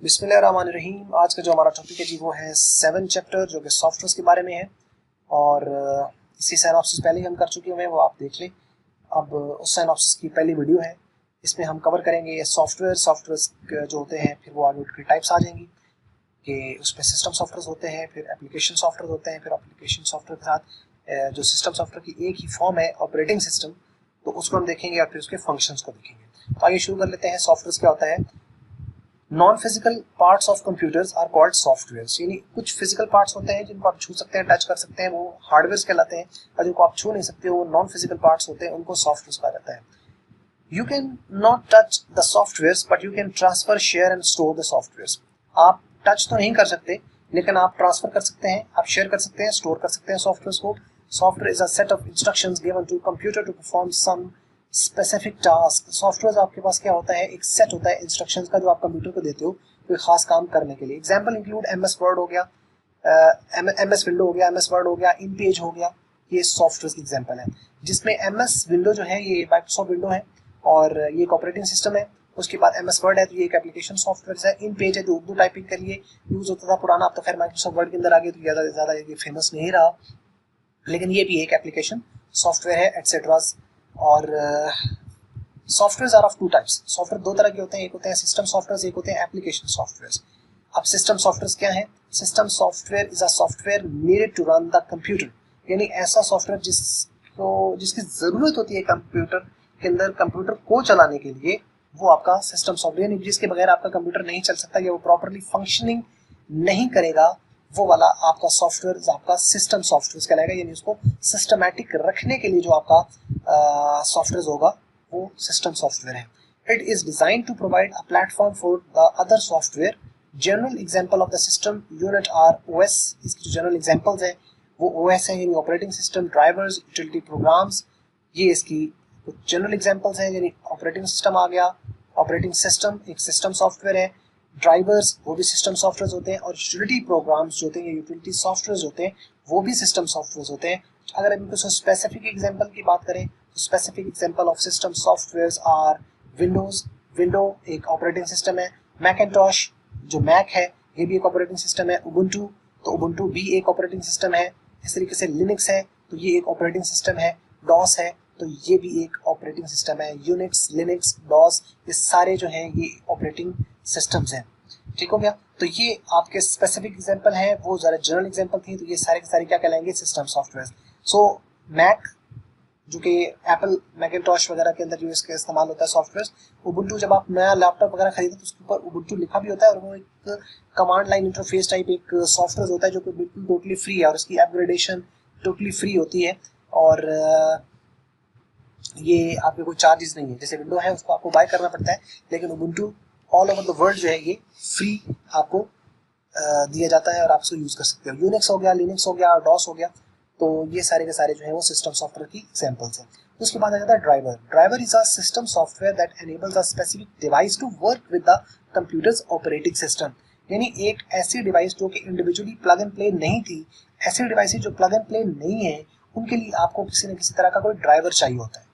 बिस्मिल्लाहिर्रहमानिर्रहीम। आज का जो हमारा टॉपिक है जी वो है 7 चैप्टर जो कि सॉफ्टवेयर के बारे में है। और इसी साइनॉप्सिस पहले ही हम कर चुके हुए हैं, वो आप देख लें। अब उस साइनॉप्सिस की पहली वीडियो है, इसमें हम कवर करेंगे ये सॉफ्टवेयर जो होते हैं, फिर वो आगे उनकी टाइप्स आ जाएंगी कि उसमें सिस्टम सॉफ्टवेयर होते हैं, फिर एप्लीकेशन सॉफ्टवेयर होते हैं, फिर एप्लीकेशन सॉफ्टवेयर के साथ जो सिस्टम सॉफ्टवेयर की एक ही फॉर्म है ऑपरेटिंग सिस्टम, तो उसको हम देखेंगे और फिर उसके फंक्शंस को देखेंगे। तो आइए शुरू कर लेते हैं। सॉफ्टवेयर क्या होता है? Non physical parts of computers are called software. यानी कुछ फिजिकल पार्ट्स होते हैं जिनको आप छू सकते हैं, टच कर सकते हैं, वो हार्डवेयर कहलाते हैं, और जिनको आप छू नहीं सकते वो नॉन फिजिकल पार्ट्स होते हैं, उनको सॉफ्टवेयर कहा जाता है। You can not touch the software but you can transfer, share and store the software. आप टच तो नहीं कर सकते, लेकिन आप ट्रांसफर कर सकते हैं, आप शेयर कर सकते हैं, स्टोर कर सकते हैं सॉफ्टवेयर को। Software is a set of instructions given to computer to perform some specific task. Software आपके पास क्या होता है? एक सेट होता है इंस्ट्रक्शंस का जो आप कंप्यूटर को देते हो कोई खास काम करने के लिए। एग्जांपल इंक्लूड एमएस वर्ड हो गया, एमएस विंडो हो गया, एमएस वर्ड हो गया, इन पेज हो गया। ये सॉफ्टवेयर की एग्जांपल है, जिसमें एमएस विंडो जो है ये माइक्रोसॉफ्ट विंडो है और ये एक ऑपरेटिंग सिस्टम है। उसके बाद एमएस वर्ड है तो ये एक एप्लीकेशन सॉफ्टवेयर है। इन पेज है जो उर्दू टाइपिंग के लिए यूज होता था पुराना, अब तो खैर माइक्रोसॉफ्ट वर्ड के अंदर आ गया तो ज्यादा ये फेमस नहीं रहा, लेकिन ये भी एक एप्लीकेशन सॉफ्टवेयर है एटसेट्रा। और software are of two types. Software दो तरह के होते हैं, एक होते हैं सिस्टम सॉफ्टवेयर, एक होते हैं एप्लीकेशन सॉफ्टवेयर। अब सिस्टम सॉफ्टवेयर क्या है? System software is a software needed to run the computer. यानी ऐसा सॉफ्टवेयर जिसकी जरूरत होती है कंप्यूटर के अंदर, कंप्यूटर को चलाने के लिए, वो आपका सिस्टम सॉफ्टवेयर। यानी जिसके बगैर आपका कंप्यूटर नहीं चल सकता या वो प्रॉपरली फंक्शनिंग नहीं करेगा, वो वाला आपका सॉफ्टवेयर आपका सिस्टम सॉफ्टवेयर कहलाएगा। यानी उसको सिस्टमैटिक रखने के लिए जो आपका सॉफ्टवेयर होगा वो सिस्टम सॉफ्टवेयर है। It is design to provide a platform for the other software. General example of the system unit are OS. इसकी जो जनरल एग्जांपल्स हैं वो ओएस है, यानी operating system, drivers, utility programs. ये इसकी कुछ जनरल एग्जांपल्स हैं, यानी ऑपरेटिंग सिस्टम आ गया। ऑपरेटिंग सिस्टम एक सिस्टम सॉफ्टवेयर है, ड्राइवर्स वो भी सिस्टम सॉफ्टवेयर होते हैं, और यूटिलिटी प्रोग्राम्स जो होते हैं, यूटिलिटी सॉफ्टवेयर होते हैं, वो भी सिस्टम सॉफ्टवेयर होते हैं। अगर हम कुछ स्पेसिफिक एग्जांपल की बात करें तो specific example of system softwares are Windows. Window एक ऑपरेटिंग सिस्टम है। मैकिंटॉश जो मैक है ये भी एक ऑपरेटिंग सिस्टम है। उबुंटू तो उबुंटू भी एक ऑपरेटिंग सिस्टम है। इस तरीके से लिनक्स है तो ये एक ऑपरेटिंग सिस्टम है। डॉस है तो ये भी एक ऑपरेटिंग सिस्टम है। यूनिक्स, लिनक्स, डॉस ये सारे जो हैं ये ऑपरेटिंग सिस्टम्स हैं। ठीक हो गया? तो ये आपके स्पेसिफिक एग्जांपल हैं, वो ज़रा जनरल एग्जांपल थी। तो ये सारे के सारे क्या कहलाएंगे? System software. सो मैक जो कि एप्पल मैकिंटॉश वगैरह के अंदर जो इसका इस्तेमाल होता है सॉफ्टवेयर। उबुंटू जब आप नया लैपटॉप वगैरह खरीदते तो उसके ऊपर उबुंटू लिखा भी होता है, और वो एक कमांड लाइन इंटरफेस टाइप एक सॉफ्टवेयर होता है जो कि बिल्कुल टोटली फ्री है, और इसकी अपग्रेडेशन टोटली फ्री होती है। और ये आपके कोई चार्जेस नहीं है। जैसे विंडो है उसको आपको बाय करना पड़ता है, लेकिन Ubuntu all over the world जो है ये फ्री आपको दिया जाता है और आप उसको यूज कर सकते हो। यूनिक्स हो गया, लिनक्स हो गया, डॉस हो गया, तो ये सारे के सारे जो है वो सिस्टम सॉफ्टवेयर की एग्जांपल्स हैं। उसके बाद आ जाता है driver. Driver is a system software that enables a specific device to work with the computer's operating system. यानी एक ऐसी डिवाइस जो कि इंडिविजुअली प्लग एंड प्ले नहीं थी, ऐसी डिवाइसेज जो प्लग एंड प्ले नहीं है, उनके लिए आपको किसी न किसी तरह का कोई ड्राइवर चाहिए होता है।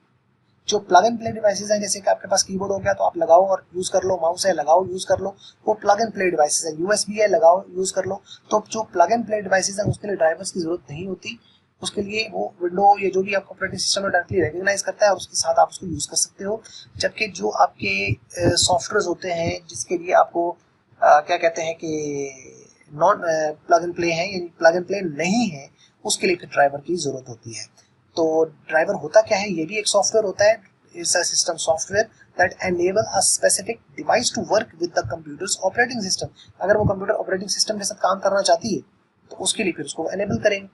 जो प्लग एंड प्ले डिवाइसेस हैं, जैसे कि आपके पास कीबोर्ड हो गया तो आप लगाओ और यूज कर लो, माउस है लगाओ यूज कर लो, वो प्लग एंड प्ले डिवाइसेस है। यूएसबी है लगाओ यूज कर लो। तो जो प्लग एंड प्ले डिवाइसेस हैं उसके लिए ड्राइवर्स की जरूरत नहीं होती। उसके लिए वो विंडो ये जो भी आपका ऑपरेटिंग सिस्टम है डायरेक्टली रिकॉग्नाइज करता है और उसके साथ आप उसको यूज कर सकते हो। जबकि जो आपके सॉफ्टवेयर होते हैं जिसके लिए आपको क्या कहते हैं कि नॉन प्लग एंड प्ले है, यानी प्लग एंड प्ले नहीं है, उसके लिए फिर ड्राइवर की जरूरत होती है। तो ड्राइवर होता क्या है? ये भी एक सॉफ्टवेयर होता है। It's a system software that enable a specific device to work with the computer's operating system. अगर वो कंप्यूटर ऑपरेटिंग सिस्टम के साथ काम करना चाहती है तो उसके लिए फिर उसको एनेबल करेंगे,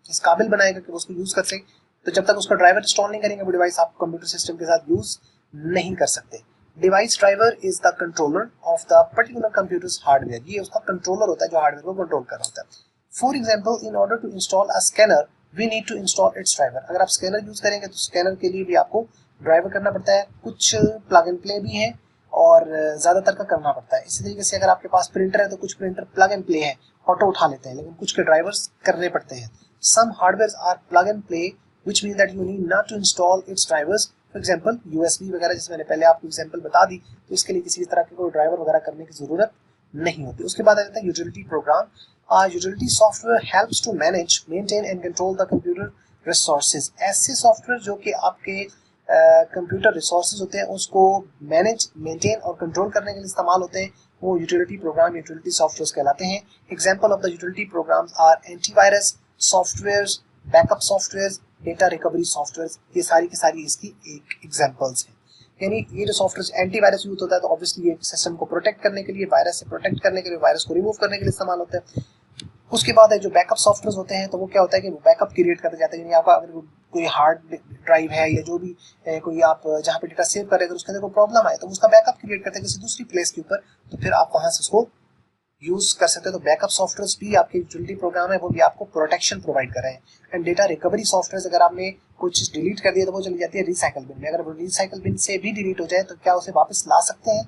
इस काबिल बनाएगा कि वो उसको यूज कर सके। तो जब तक उसका ड्राइवर इंस्टॉल नहीं करेंगे वो डिवाइस आप कंप्यूटर सिस्टम के साथ यूज नहीं कर सकते। Device driver is the controller of the particular computers hardware. ये उसका कंट्रोलर होता है जो हार्डवेयर को कंट्रोल कर रहा होता है। For example, in order to install a scanner we need to install its driver. अगर आप स्कैनर यूज करेंगे तो स्कैनर के लिए भी आपको ड्राइवर करना पड़ता है। कुछ प्लग एंड प्ले भी है और ज्यादातर का करना पड़ता है। इसी तरीके से अगर आपके पास प्रिंटर है तो कुछ प्रिंटर प्लग एंड प्ले है, ऑटो उठा लेते हैं, लेकिन कुछ के ड्राइवर्स करने पड़ते हैं। Some hardwares are plug and play, which means that you need not to install its drivers. For example USB वगैरह, जैसे मैंने पहले आपको एग्जांपल बता दी, तो इसके लिए किसी भी तरह की कोई ड्राइवर वगैरह करने की जरूरत नहीं होती। उसके बाद आ जाता है utility program. Utility software helps to manage, maintain and control the computer resources. ऐसे सॉफ्टवेयर जो कि आपके कंप्यूटर रिसोर्सेज होते हैं उसको मैनेज, मेंटेन और कंट्रोल करने के लिए इस्तेमाल होते हैं, वो यूटिलिटी प्रोग्राम, यूटिलिटी सॉफ्टवेयर कहलाते हैं। Example of the utility programs are antivirus softwares, backup softwares, data recovery softwares. ये सारी की सारी इसकी एक एग्जांपल्स हैं। यानी ये जो सॉफ्टवेयर एंटीवायरस यूज होता है तो ऑब्वियसली ये सिस्टम को प्रोटेक्ट करने के लिए, वायरस से प्रोटेक्ट करने के लिए, वायरस को रिमूव करने के लिए इस्तेमाल होता है। उसके बाद है जो बैकअप सॉफ्टवेयर होते हैं, तो वो क्या होता है कि वो बैकअप क्रिएट करते जाते हैं। यानी आपका अगर कोई हार्ड ड्राइव है या जो भी कोई आप जहाँ पे डेटा सेव कर रहे हैं, अगर उसके अंदर कोई प्रॉब्लम आए तो उसका बैकअप क्रिएट करते हैं किसी दूसरी प्लेस के ऊपर, तो फिर आप वहां से उसको यूज कर सकते हो। तो बैकअप सॉफ्टवेयर भी आपके यूटिलिटी प्रोग्राम है, वो भी आपको प्रोटेक्शन प्रोवाइड कर रहे हैं। एंड डेटा रिकवरी सॉफ्टवेयर, अगर आपने कोई चीज डिलीट कर दी तो वो चली जाती है रिसाइकल बिन में। अगर वो रिसाइकल बिन से भी डिलीट हो जाए तो क्या उसे वापस ला सकते हैं?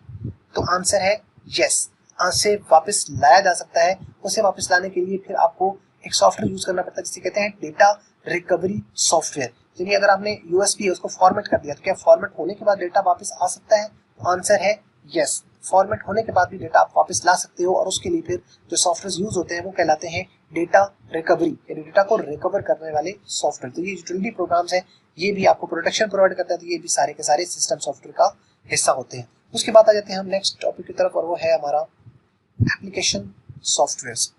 तो आंसर है यस, उसे वापस लाया जा सकता है। उसे वापस लाने के लिए फिर आपको एक सॉफ्टवेयर यूज करना पड़ता है जिसे कहते हैं डेटा रिकवरी सॉफ्टवेयर। यानी अगर आपने यूएसबी है उसको फॉर्मेट कर दिया तो क्या फॉर्मेट होने के बाद डेटा वापस आ सकता है? तो आंसर है यस, फॉर्मेट होने के बाद भी डेटा आप वापस ला सकते हो। और उसके लिए फिर जो सॉफ्टवेयर यूज होते हैं वो कहलाते हैं डेटा रिकवरी, यानी डेटा को रिकवर करने वाले सॉफ्टवेयर। तो ये यूटिलिटी प्रोग्राम्स है, ये भी आपको प्रोटेक्शन प्रोवाइड करता है, तो ये भी सारे के सारे सिस्टम सॉफ्टवेयर का हिस्सा होते हैं। उसके बाद आ जाते हैं हम नेक्स्ट टॉपिक की तरफ, और वो है हमारा application software.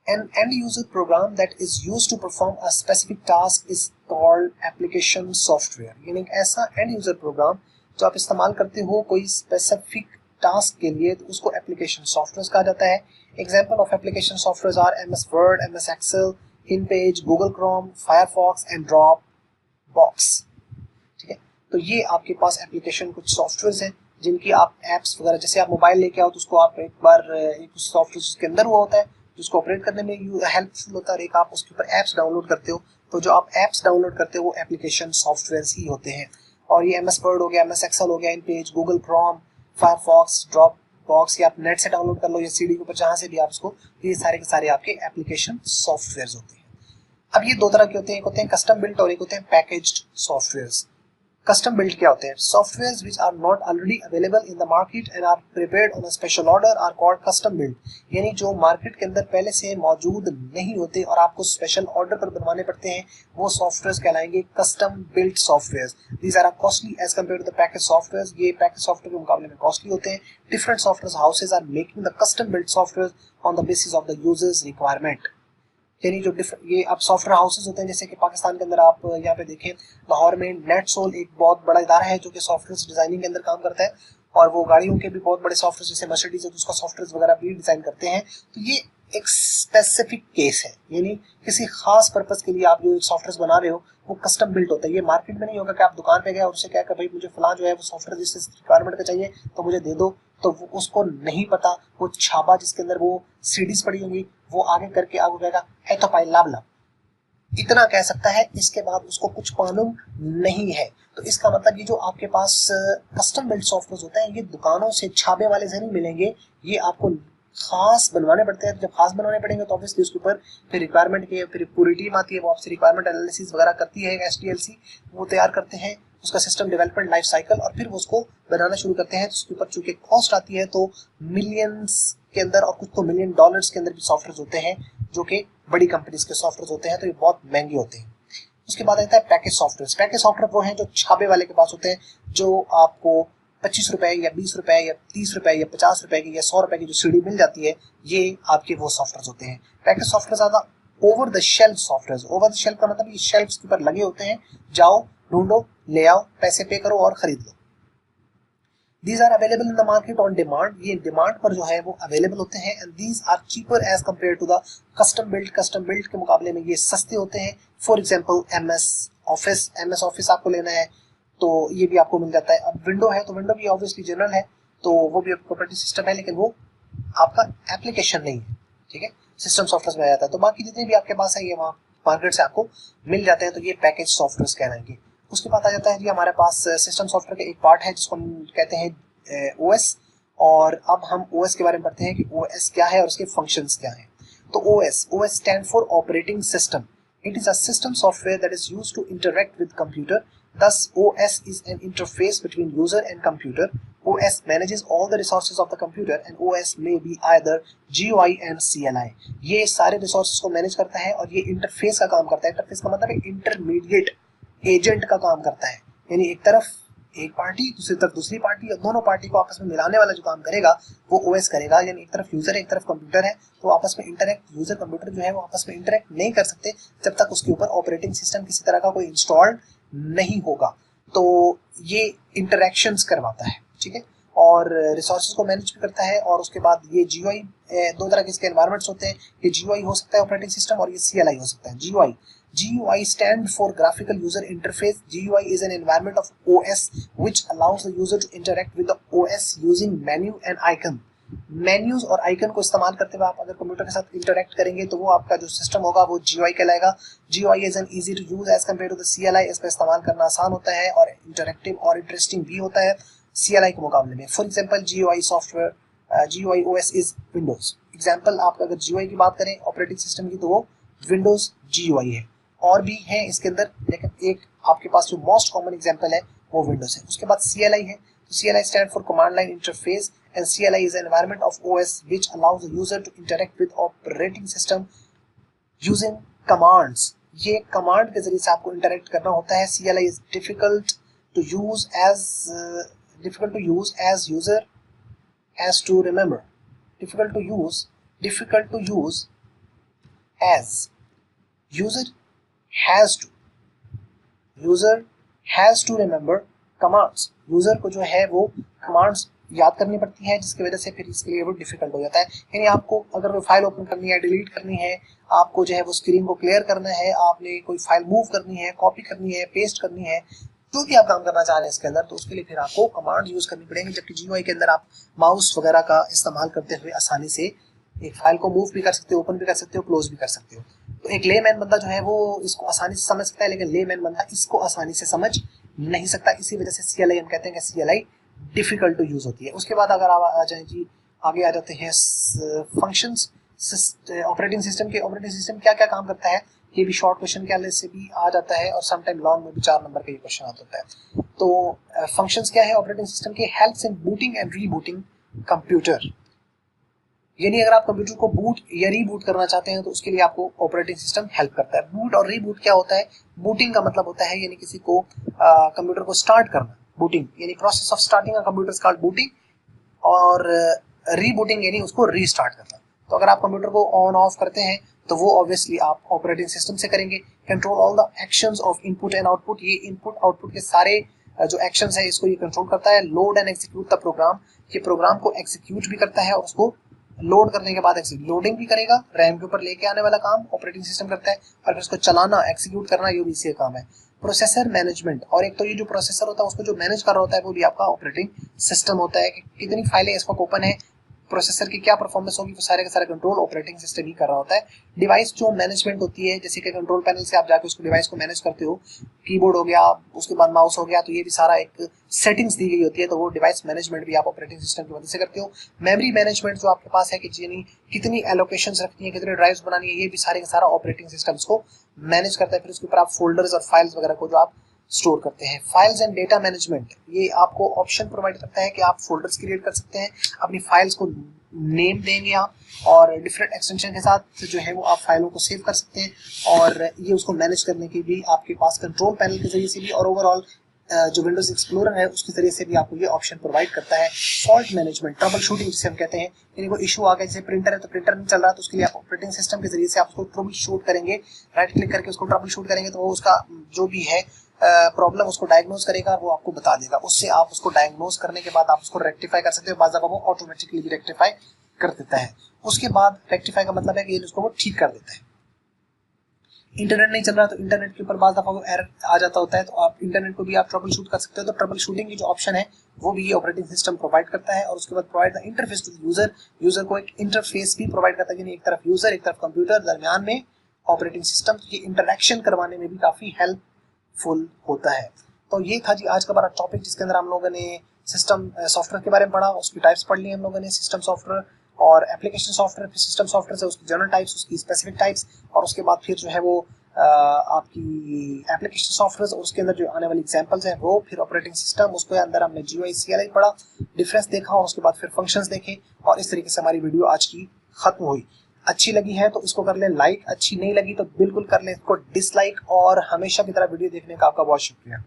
An end user program that is used to perform a specific task is called application software। यानी एक ऐसा end user program जो आप इस्तेमाल करते हो कोई स्पेसिफिक टास्क के लिए, तो उसको एप्लीकेशन सॉफ्टवेयर कहा जाता है। Example of application software are MS Word, MS Excel, InPage, Google Chrome, Firefox and Dropbox। ठीक है, तो ये आपके पास एप्लीकेशन कुछ सॉफ्टवेयर हैं जिनकी आप एप्स वगैरह, जैसे आप मोबाइल लेके आओ तो उसको आप एक बार एक सॉफ्टवेयर उसके अंदर हुआ होता है जिसको ऑपरेट करने में हेल्पफुल होता है, और एक आप उसके ऊपर एप्स डाउनलोड करते हो, तो जो आप एप्स डाउनलोड करते हो वो एप्लीकेशन सॉफ्टवेयर ही होते हैं। और ये MS Word हो गया, MS Excel हो गया, InPage, Google Chrome, Firefox, Dropbox, या आप नेट से डाउनलोड कर लो या CD के ऊपर जहाँ से भी आप इसको, ये सारे के सारे आपके एप्लीकेशन सॉफ्टवेयर होते हैं। अब ये दो तरह के होते हैं, एक होते हैं कस्टम बिल्ट और एक होते हैं पैकेज्ड सॉफ्टवेयर्स। कस्टम बिल्ट क्या होते हैं? Softwares which are not already available in the market and are prepared on a special order are called custom built. यानी जो मार्केट के अंदर पहले से मौजूद नहीं होते और आपको स्पेशल ऑर्डर पर बनवाने पड़ते हैं, वो सॉफ्टवेयर्स कहलाएंगे custom built softwares. These are costly as compared to the package softwares. ये पैकेज सॉफ्टवेयर के मुकाबले में कॉस्टली होते हैं। Different software houses are making the custom built software on the basis of the users requirement. यानी जो ये अब सॉफ्टवेयर हाउसेज होते हैं, जैसे कि पाकिस्तान के अंदर आप यहाँ पे देखें, लाहौर में नेटसोल एक बहुत बड़ा इदारा है जो कि सॉफ्टवेयर डिजाइनिंग के अंदर काम करता है, और वो गाड़ियों के भी बहुत बड़े सॉफ्टवेयर, जैसे मर्सिडीज है तो उसका सॉफ्टवेयर वगैरह भी डिजाइन करते हैं। तो ये एक स्पेसिफिक केस है, यानी किसी खास पर्पस के लिए आप जो सॉफ्टवेयर बना रहे हो वो कस्टम बिल्ट होता है। ये मार्केट में नहीं होगा कि आप दुकान पे गए और उससे क्या कर भाई मुझे फलां जो है वो सॉफ्टवेयर जिस रिक्वायरमेंट का चाहिए तो मुझे दे दो, तो वो उसको नहीं पता, वो छापा जिसके अंदर वो सीडीज पड़ी होंगी वो आगे करके आगे कहेगा है तो पाई लाभ लाभ, इतना कह सकता है, इसके बाद उसको कुछ मालूम नहीं है। तो इसका मतलब ये जो आपके पास कस्टम बिल्ट सॉफ्टवेयर होते हैं ये दुकानों से छापे वाले से नहीं मिलेंगे, ये आपको खास बनवाने पड़ते हैं। जब खास बनवाने पड़ेंगे तो ऑब्वियसली उसके ऊपर फिर रिक्वायरमेंट की फिर पूरी टीम आती है, वो आपसे रिक्वायरमेंट एनालिसिस वगैरह करती है, SDLC वो तैयार करते हैं उसका सिस्टम डेवलपमेंट लाइफ साइकिल, और फिर वो उसको बनाना शुरू करते हैं। तो उसके ऊपर चूंकि कॉस्ट आती है तो मिलियंस के अंदर और कुछ तो $1 मिलियन के अंदर भी सॉफ्टवेयर होते हैं जो कि बड़ी कंपनीज के सॉफ्टवेयर होते हैं, तो ये बहुत महंगे होते हैं। उसके बाद आता है पैकेज सॉफ्टवेयर। पैकेज सॉफ्टवेयर वो हैं जो छापे वाले के पास होते हैं, जो आपको 25 रुपए या 20 रुपए या 30 रुपए या 50 रुपए की या 100 रुपए की जो सीडी मिल जाती है, ये आपके वो सॉफ्टवेयर होते हैं। पैकेज सॉफ्टवेयर ज्यादा over the shelf software. Over the shelf का मतलब ये शेल्फ के ऊपर लगे होते हैं, जाओ ढूंढो ले आओ, पैसे पे करो और खरीद लो। These are available in the market on demand। ये डिमांड पर जो है वो अवेलेबल होते हैं। and these are cheaper as compared to the custom built। custom built के मुकाबले में ये सस्ते होते हैं। फॉर एग्जांपल MS ऑफिस आपको लेना है तो ये भी आपको मिल जाता है। अब विंडो है तो विंडो भी ऑब्वियसली जनरल है, तो वो भी ऑपरेटिंग सिस्टम है, लेकिन वो आपका एप्लीकेशन नहीं है, ठीक है, सिस्टम सॉफ्टवेयर में आ जाता है। तो बाकी जितने भी आपके पास है ये वहाँ मार्केट से आपको मिल जाते हैं, तो ये पैकेज सॉफ्टवेयर कहलाएंगे। उसके बाद आ जाता है जी हमारे पास सिस्टम सॉफ्टवेयर का एक पार्ट है जिसको हम कहते हैं OS। और अब हम OS के बारे में पढ़ते हैं कि OS क्या है और उसके फंक्शंस क्या हैं। तो OS stand for operating system. It is a system software that is used to interact with computer. Thus, OS is an interface between user and computer. OS manages all the resources of the computer and OS may be either GUI and CLI. ये सारे resources को manage करता है और ये interface का काम करता है. Interface का मतलब है intermediate agent का काम करता है. यानी एक तरफ एक पार्टी, दूसरी तरफ दूसरी पार्टी, और दोनों पार्टी को आपस में मिलाने वाला जो काम करेगा वो ओएस करेगा. यानी एक तरफ यूजर है, एक तरफ कंप्यूटर है, तो आपस में इंटरैक्ट, यूजर कंप्यूटर जो है वो आपस में इंटरैक्ट नहीं कर सकते जब तक उसके ऊपर ऑपरेटिंग सिस्टम किसी तरह का कोई इंस्टॉल्ड नहीं होगा. तो ये इंटरैक्शंस करवाता है, ठीक है, और रिसोर्सेज को मैनेज भी करता है. और उसके बाद ये जीयूआई, दो तरह के इसके एनवायरनमेंट्स होते हैं. ये जीयूआई हो सकता है ऑपरेटिंग सिस्टम, और ये सीएलआई हो सकता है. GUI stand for graphical user interface. GUI is an environment of OS which allows the user to interact with the OS using menu and icon. Menus और icon को इस्तेमाल करते हुए आप अगर कंप्यूटर के साथ इंटरेक्ट करेंगे तो वो आपका जो सिस्टम होगा वो GUI कहलाएगा. GUI is an easy to use as compared to the CLI. इसका इस्तेमाल करना आसान होता है और इंटरेक्टिव और इंटरेस्टिंग भी होता है CLI के मुकाबले में. For example GUI software, GUI OS is Windows. Example आप अगर GUI की बात करें ऑपरेटिंग सिस्टम की तो वो विंडोज GUI है. और भी हैं इसके अंदर, लेकिन एक आपके पास जो मोस्ट कॉमन एग्जांपल है वो विंडोज है. उसके बाद CLI है. तो CLI stand for command line interface and CLI is an environment of OS which allows the user to interact with operating system using commands. ये कमांड के जरिए से आपको इंटरैक्ट करना होता है. CLI is difficult to use as user has to remember. Difficult to use as user has to remember commands. User को जो है वो कमांड्स याद करनी पड़ती है, जिसकी वजह से फिर इसके लिए वो डिफिकल्ट हो जाता है. यानी आपको अगर कोई फाइल ओपन करनी है, डिलीट करनी है, आपको जो है वो स्क्रीन को क्लियर करना है, आपने कोई फाइल मूव करनी है, कॉपी करनी है, पेस्ट करनी है, जो भी आप काम करना चाह रहे हैं इसके अंदर, तो उसके लिए फिर आपको कमांड यूज करनी पड़ेगी. जबकि GUI के अंदर आप माउस वगैरह का इस्तेमाल करते हुए आसानी से एक फाइल को मूव भी कर सकते हो, ओपन भी कर सकते हो, क्लोज भी कर सकते हो. तो एक लेमैन बंदा जो है वो इसको आसानी से समझ सकता है, लेकिन लेमैन बंदा इसको आसानी से समझ नहीं सकता. इसी वजह से CLI हम कहते हैं कि CLI डिफिकल्ट टू यूज होती है. उसके बाद अगर आप आ जाए जी, आगे आ जाते हैं फंक्शंस. ऑपरेटिंग सिस्टम क्या क्या काम करता है, ये भी शॉर्ट क्वेश्चन के हवाले से भी आ जाता है और समटाइम लॉन्ग में भी 4 नंबर का ये क्वेश्चन आता होता है. तो फंक्शंस क्या है ऑपरेटिंग सिस्टम के? Helps in booting and rebooting computer. यानी अगर आप कंप्यूटर को बूट या रीबूट करना चाहते हैं तो उसके लिए आपको ऑपरेटिंग सिस्टम हेल्प करता है. बूट और रीबूट क्या होता है? बूटिंग का मतलब होता है यानी किसी को कंप्यूटर को स्टार्ट करना. बूटिंग यानी process of starting a computer is called booting, और रीबूटिंग यानी उसको रीस्टार्ट करना. तो अगर आप कंप्यूटर को ऑन ऑफ करते हैं तो वो ऑब्वियसली आप ऑपरेटिंग सिस्टम से करेंगे. Control all the actions of input and output. ये इनपुट आउटपुट के सारे जो एक्शंस है इसको ये कंट्रोल करता है. Load and execute the program. ये प्रोग्राम को एग्जीक्यूट भी करता है और उसको लोड करने के बाद लोडिंग भी करेगा. रैम के ऊपर लेके आने वाला काम ऑपरेटिंग सिस्टम करता है, और फिर उसको चलाना, एग्जीक्यूट करना, ये भी इसका काम है. Processor management. और एक तो ये जो प्रोसेसर होता है उसको जो मैनेज कर रहा होता है वो भी आपका ऑपरेटिंग सिस्टम होता है कि कितनी फाइलें इस वक्त ओपन है, प्रोसेसर की क्या परफॉर्मेंस होगी, वो सारे का सारा कंट्रोल ऑपरेटिंग सिस्टम ही कर रहा होता है. डिवाइस जो मैनेजमेंट होती है, जैसे कि कंट्रोल पैनल से आप जाके उसको डिवाइस को मैनेज करते हो, कीबोर्ड हो गया, उसके बाद माउस हो गया, तो ये भी सारा एक सेटिंग्स दी गई होती है, तो वो डिवाइस मैनेजमेंट भी आप ऑपरेटिंग सिस्टम की मदद से करते हो. मेमोरी मैनेजमेंट जो आपके पास है कि यानी कितनी एलोकेशंस रखनी है, कितने ड्राइव्स बनानी है, ये भी सारे का सारा ऑपरेटिंग सिस्टम को मैनेज करता है. फिर उसके ऊपर आप फोल्डर्स और फाइल्स वगैरह को जो आप स्टोर करते हैं. फाइल्स एंड डेटा मैनेजमेंट, ये आपको ऑप्शन प्रोवाइड करता है कि आप फोल्डर्स क्रिएट कर सकते हैं, अपनी फाइल्स को नेम देंगे आप, और डिफरेंट एक्सटेंशन के साथ जो है वो आप फाइलों को सेव कर सकते हैं. और ये उसको मैनेज करने की भी आपके पास कंट्रोल पैनल के जरिए से भी, और ओवरऑल जो विंडोज एक्सप्लोरर है उसके जरिए से भी आपको ये ऑप्शन प्रोवाइड करता है. फॉल्ट मैनेजमेंट, ट्रबल शूटिंग जिसे हम कहते हैं, यानी कोई इशू आ गया, जैसे प्रिंटर है तो प्रिंटर नहीं चल रहा, तो उसके लिए आप ऑपरेटिंग सिस्टम के जरिए से आप उसको ट्रबल शूट करेंगे. राइट क्लिक करके उसको ट्रबल शूट करेंगे तो वो उसका जो भी है प्रॉब्लम उसको डायग्नोज करेगा, वो आपको बता देगा. उससे आप उसको डायग्नोज करने के बाद आप उसको रेक्टिफाई कर सकते हो. बाज़ दफ़ा वो ऑटोमेटिकली भी रेक्टिफाई कर देता है. उसके बाद रेक्टिफाई का मतलब है कि ये उसको वो ठीक कर देता है. इंटरनेट नहीं चल रहा तो इंटरनेट के ऊपर बाज़ दफ़ा वो एरर आ जाता होता है, तो आप इंटरनेट को भी आप ट्रबल शूट कर सकते हो. तो ट्रबल शूटिंग की जो ऑप्शन है वो भी ये ऑपरेटिंग सिस्टम प्रोवाइड करता है. और उसके बाद provide the interface to user. User को एक इंटरफेस भी प्रोवाइड करता है, यानी एक तरफ यूजर, एक तरफ कंप्यूटर, दरमियान में ऑपरेटिंग सिस्टम. ये इंटरैक्शन करवाने में भी काफ़ी हेल्पफुल होता है. तो ये था जी आज का बड़ा टॉपिक, जिसके अंदर हम लोगों ने सिस्टम सॉफ्टवेयर के बारे में पढ़ा, उसकी टाइप्स पढ़ ली हम लोगों ने, सिस्टम सॉफ्टवेयर और एप्लीकेशन सॉफ्टवेयर. फिर सिस्टम सॉफ्टवेयर से उसकी जनरल टाइप्स, उसकी स्पेसिफिक टाइप्स, और उसके बाद फिर जो है वो आपकी एप्लीकेशन सॉफ्टवेयर और उसके अंदर जो आने वाली एग्जांपल्स हैं वो, फिर ऑपरेटिंग सिस्टम, उसके अंदर हमने GUI CLI पढ़ा, डिफरेंस देखा और उसके बाद फिर फंक्शंस देखे और इस तरीके से हमारी वीडियो आज की खत्म हुई। अच्छी लगी है तो इसको कर लें लाइक, अच्छी नहीं लगी तो बिल्कुल कर लें इसको डिसलाइक, और हमेशा की तरह वीडियो देखने का आपका बहुत शुक्रिया।